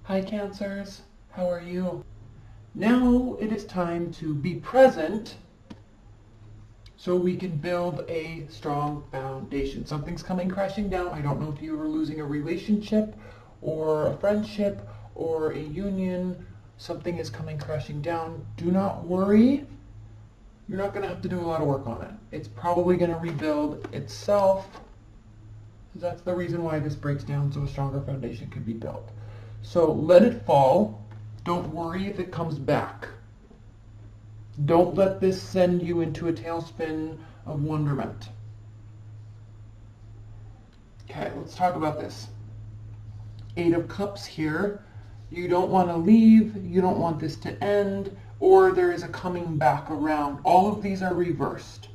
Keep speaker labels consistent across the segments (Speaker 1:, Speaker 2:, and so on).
Speaker 1: Hi Cancers, how are you? Now it is time to be present so we can build a strong foundation. Something's coming crashing down. I don't know if you are losing a relationship or a friendship or a union. Something is coming crashing down. Do not worry. You're not going to have to do a lot of work on it. It's probably going to rebuild itself. That's the reason why this breaks down so a stronger foundation can be built. So let it fall. Don't worry if it comes back. Don't let this send you into a tailspin of wonderment. Okay, let's talk about this. 8 of Cups here. You don't want to leave. You don't want this to end. Or there is a coming back around. All of these are reversed.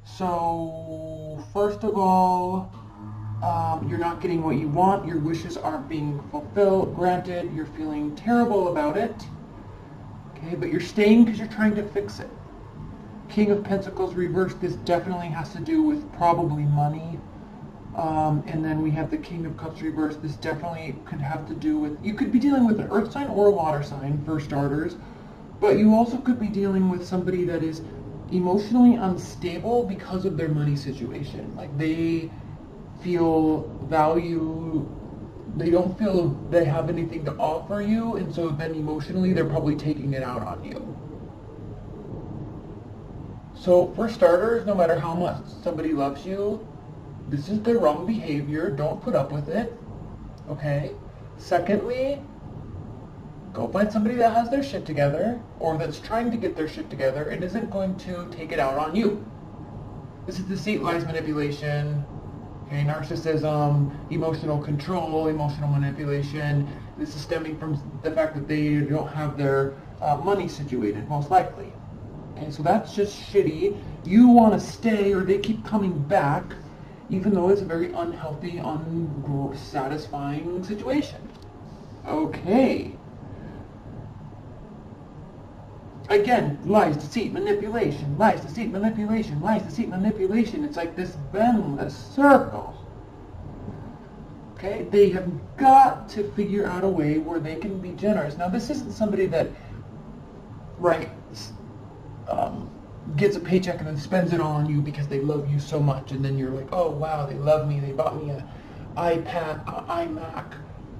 Speaker 1: So, first of all, you're not getting what you want. Your wishes aren't being fulfilled, granted. You're feeling terrible about it. Okay, but you're staying because you're trying to fix it. King of Pentacles reversed. This definitely has to do with probably money. And then we have the King of Cups reversed. This definitely could have to do with, you could be dealing with an earth sign or a water sign for starters. But you also could be dealing with somebody that is emotionally unstable because of their money situation. Like they feel value, they don't feel they have anything to offer you, and so then emotionally they're probably taking it out on you. So for starters, no matter how much somebody loves you, this is their wrong behavior. Don't put up with it. Okay? Secondly, go find somebody that has their shit together, or that's trying to get their shit together and isn't going to take it out on you. This is deceit, lies, manipulation, okay, narcissism, emotional control, emotional manipulation. This is stemming from the fact that they don't have their money situated, most likely. Okay, so that's just shitty. You want to stay, or they keep coming back, even though it's a very unhealthy, unsatisfying situation. Okay. Again, lies, deceit, manipulation, lies, deceit, manipulation, lies, deceit, manipulation. It's like this endless circle. Okay, they have got to figure out a way where they can be generous. Now, this isn't somebody that, right, gets a paycheck and then spends it all on you because they love you so much, and then you're like, oh wow, they love me, they bought me an iPad, iMac,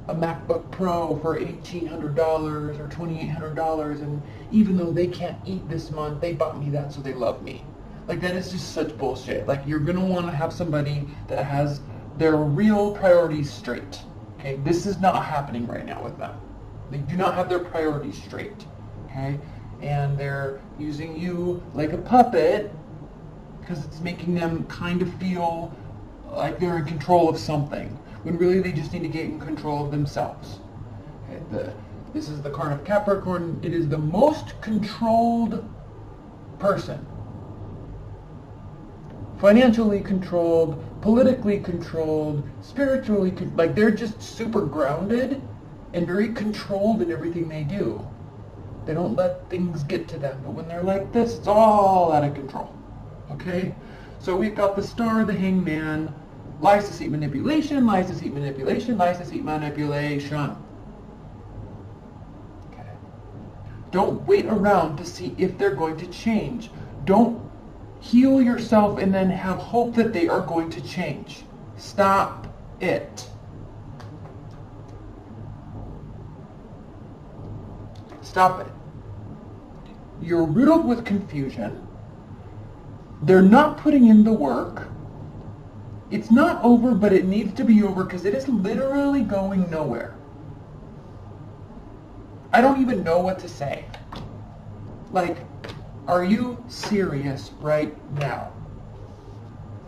Speaker 1: a MacBook Pro for $1,800 or $2,800, and even though they can't eat this month, they bought me that so they love me. Like, that is just such bullshit. Like, you're gonna want to have somebody that has their real priorities straight. Okay, this is not happening right now with them. They do not have their priorities straight. Okay, and they're using you like a puppet because it's making them kind of feel like they're in control of something, when really they just need to get in control of themselves. Okay, this is the card of Capricorn. It is the most controlled person. Financially controlled, politically controlled, spiritually like they're just super grounded and very controlled in everything they do. They don't let things get to them. But when they're like this, it's all out of control. Okay? So we've got the Star, the Hangman, lies, deceit, manipulation, lies, deceit, manipulation, lies, deceit, manipulation. Okay. Don't wait around to see if they're going to change. Don't heal yourself and then have hope that they are going to change. Stop it. Stop it. You're riddled with confusion. They're not putting in the work. It's not over, but it needs to be over because it is literally going nowhere. I don't even know what to say. Like, are you serious right now?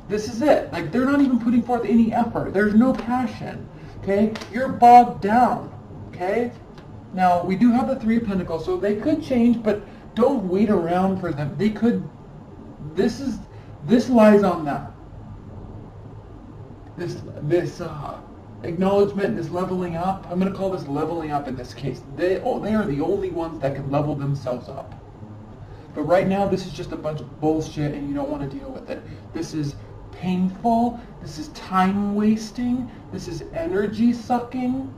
Speaker 1: This is it. Like, they're not even putting forth any effort. There's no passion. Okay? You're bogged down. Okay? Now, we do have the 3 of Pentacles, so they could change, but don't wait around for them. They could, this lies on them. This acknowledgement, this leveling up, I'm going to call this leveling up in this case. They are the only ones that can level themselves up. But right now, this is just a bunch of bullshit, and you don't want to deal with it. This is painful. This is time wasting. This is energy sucking.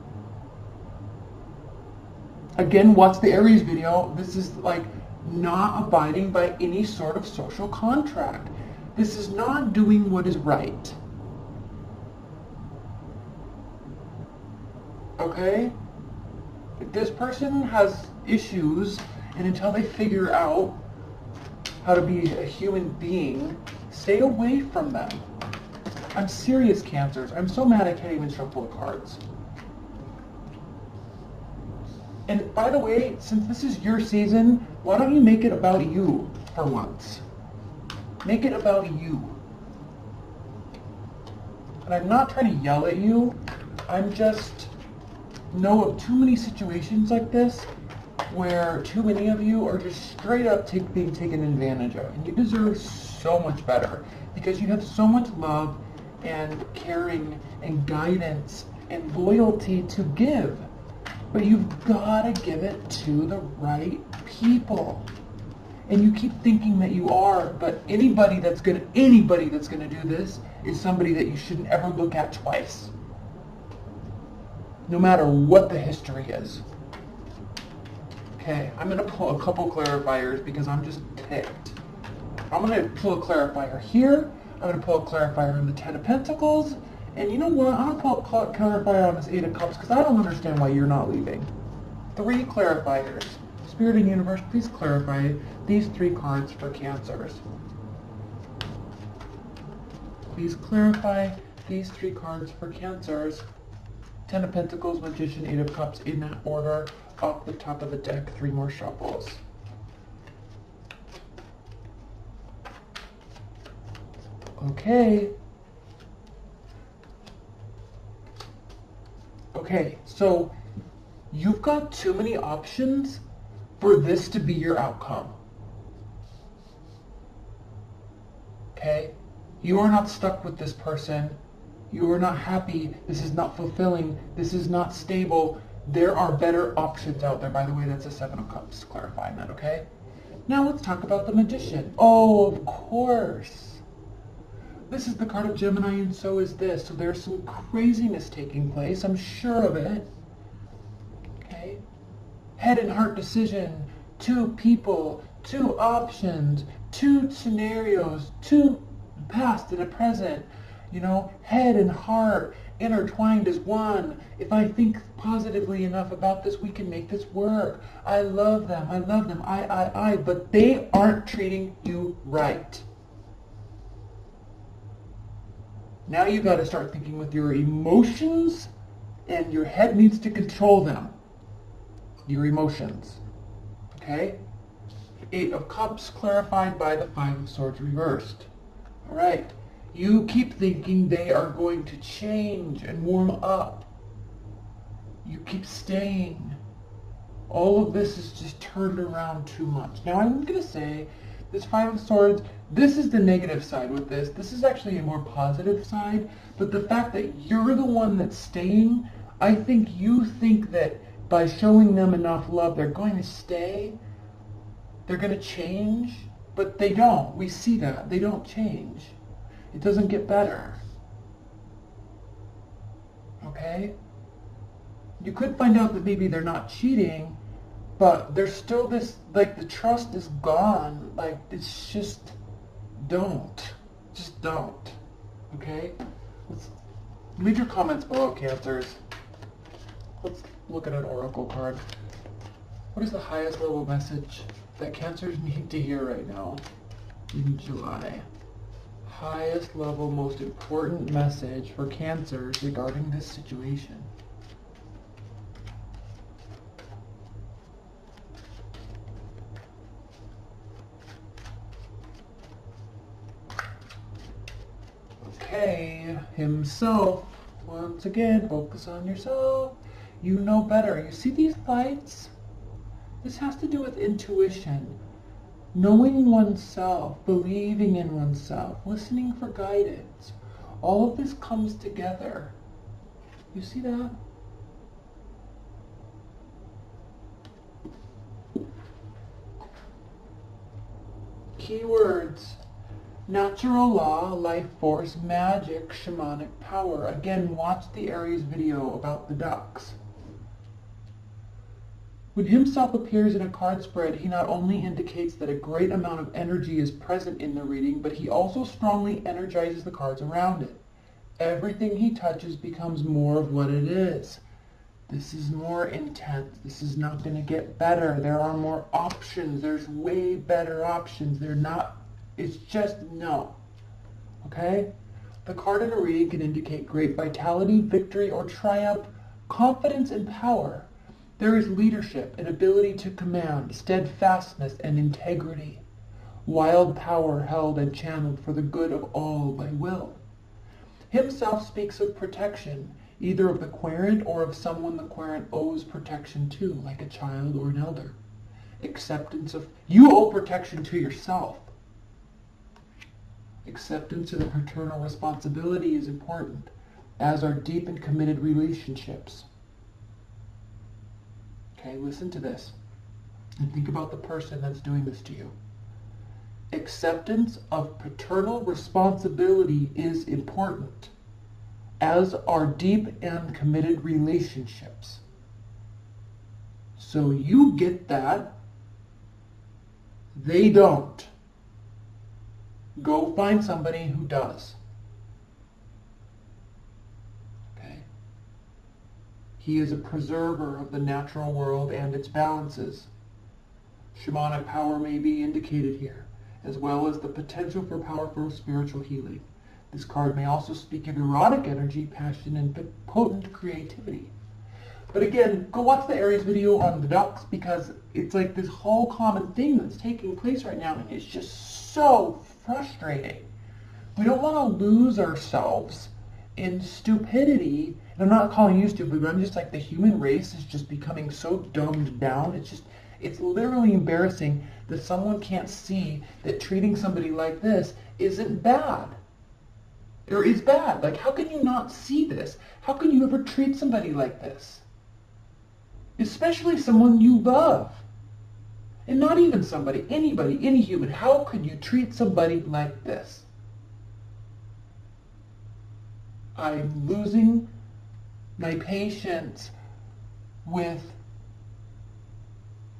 Speaker 1: Again, watch the Aries video. This is like not abiding by any sort of social contract. This is not doing what is right. Okay? This person has issues, and until they figure out how to be a human being, stay away from them. I'm serious, Cancers. I'm so mad I can't even shuffle the cards. And by the way, since this is your season, why don't you make it about you for once? Make it about you. And I'm not trying to yell at you. I'm just know of too many situations like this where too many of you are just straight up being taken advantage of. And you deserve so much better because you have so much love and caring and guidance and loyalty to give. But you've got to give it to the right people. And you keep thinking that you are, but anybody that's gonna do this is somebody that you shouldn't ever look at twice. No matter what the history is. Okay, I'm gonna pull a couple clarifiers because I'm just ticked. I'm gonna pull a clarifier here. I'm gonna pull a clarifier on the Ten of Pentacles. And you know what? I'm going to pull a clarifier on this Eight of Cups because I don't understand why you're not leaving. 3 clarifiers. Spirit and Universe, please clarify these 3 cards for Cancers. Please clarify these 3 cards for Cancers. 10 of Pentacles, Magician, 8 of Cups, in that order. Off the top of the deck, 3 more shuffles. Okay. Okay, so you've got too many options for this to be your outcome. Okay? You are not stuck with this person. You are not happy. This is not fulfilling. This is not stable. There are better options out there. By the way, that's a 7 of Cups, clarifying that, okay? Now let's talk about the Magician. Oh, of course. This is the card of Gemini, and so is this. So there's some craziness taking place. I'm sure of it. Okay? Head and heart decision. 2 people. 2 options. 2 scenarios. 2 past and a present. You know, head and heart intertwined as one. If I think positively enough about this, we can make this work. I love them. I love them. But they aren't treating you right. Now you got to start thinking with your emotions, and your head needs to control them. Your emotions. Okay? 8 of Cups clarified by the 5 of Swords reversed. All right. You keep thinking they are going to change and warm up. You keep staying. All of this is just turned around too much. Now I'm going to say this 5 of Swords, this is the negative side with this. This is actually a more positive side. But the fact that you're the one that's staying, I think you think that by showing them enough love, they're going to stay. They're going to change. But they don't. We see that. They don't change. It doesn't get better. Okay? You could find out that maybe they're not cheating, but there's still this, like, the trust is gone. Like, it's just, don't. Just don't. Okay? Leave your comments below, Cancers. Let's look at an oracle card. What is the highest level message that Cancers need to hear right now in July? Highest level, most important message for Cancers regarding this situation. Okay, himself. Once again, focus on yourself. You know better. You see these lights? This has to do with intuition. Knowing oneself, believing in oneself, listening for guidance. All of this comes together. You see that? Keywords. Natural law, life force, magic, shamanic power. Again, watch the Aries video about the ducks. When himself appears in a card spread, he not only indicates that a great amount of energy is present in the reading, but he also strongly energizes the cards around it. Everything he touches becomes more of what it is. This is more intense. This is not going to get better. There are more options. There's way better options. It's just no. Okay? The card in a reading can indicate great vitality, victory, or triumph, confidence, and power. There is leadership, an ability to command, steadfastness, and integrity. Wild power held and channeled for the good of all by will. Himself speaks of protection, either of the querent or of someone the querent owes protection to, like a child or an elder. Acceptance of, you owe protection to yourself. Acceptance of the paternal responsibility is important, as are deep and committed relationships. Okay, listen to this, and think about the person that's doing this to you. Acceptance of paternal responsibility is important, as are deep and committed relationships. So you get that, they don't. Go find somebody who does. Okay? He is a preserver of the natural world and its balances. Shamanic power may be indicated here, as well as the potential for powerful spiritual healing. This card may also speak of erotic energy, passion, and potent creativity. But again, go watch the Aries video on the ducks, because it's like this whole common thing that's taking place right now, and it's just so frustrating. We don't want to lose ourselves in stupidity. And I'm not calling you stupid, but I'm just like, the human race is just becoming so dumbed down. It's literally embarrassing that someone can't see that treating somebody like this isn't bad. Or is bad. Like, how can you not see this? How can you ever treat somebody like this? Especially someone you love. And not even somebody, anybody, any human. How could you treat somebody like this? I'm losing my patience with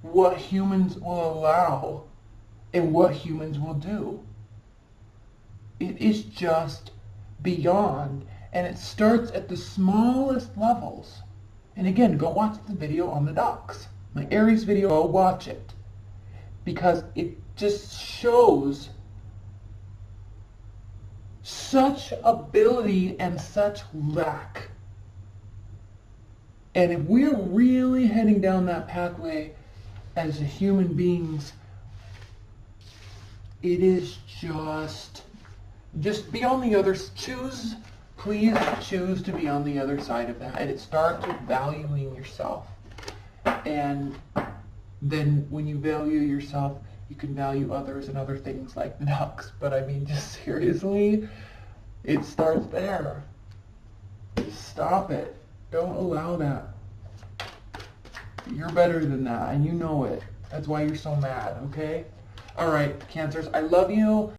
Speaker 1: what humans will allow and what humans will do. It is just beyond, and it starts at the smallest levels. And again, go watch the video on the ducks. My Aries video, go watch it. Because it just shows such ability and such lack. And if we're really heading down that pathway as human beings, it is just be on the other, please choose to be on the other side of that. And it starts with valuing yourself. And then when you value yourself, you can value others and other things like the ducks. But I mean, just seriously, it starts there. Stop it. Don't allow that. You're better than that, and you know it. That's why you're so mad, okay? All right, Cancers, I love you.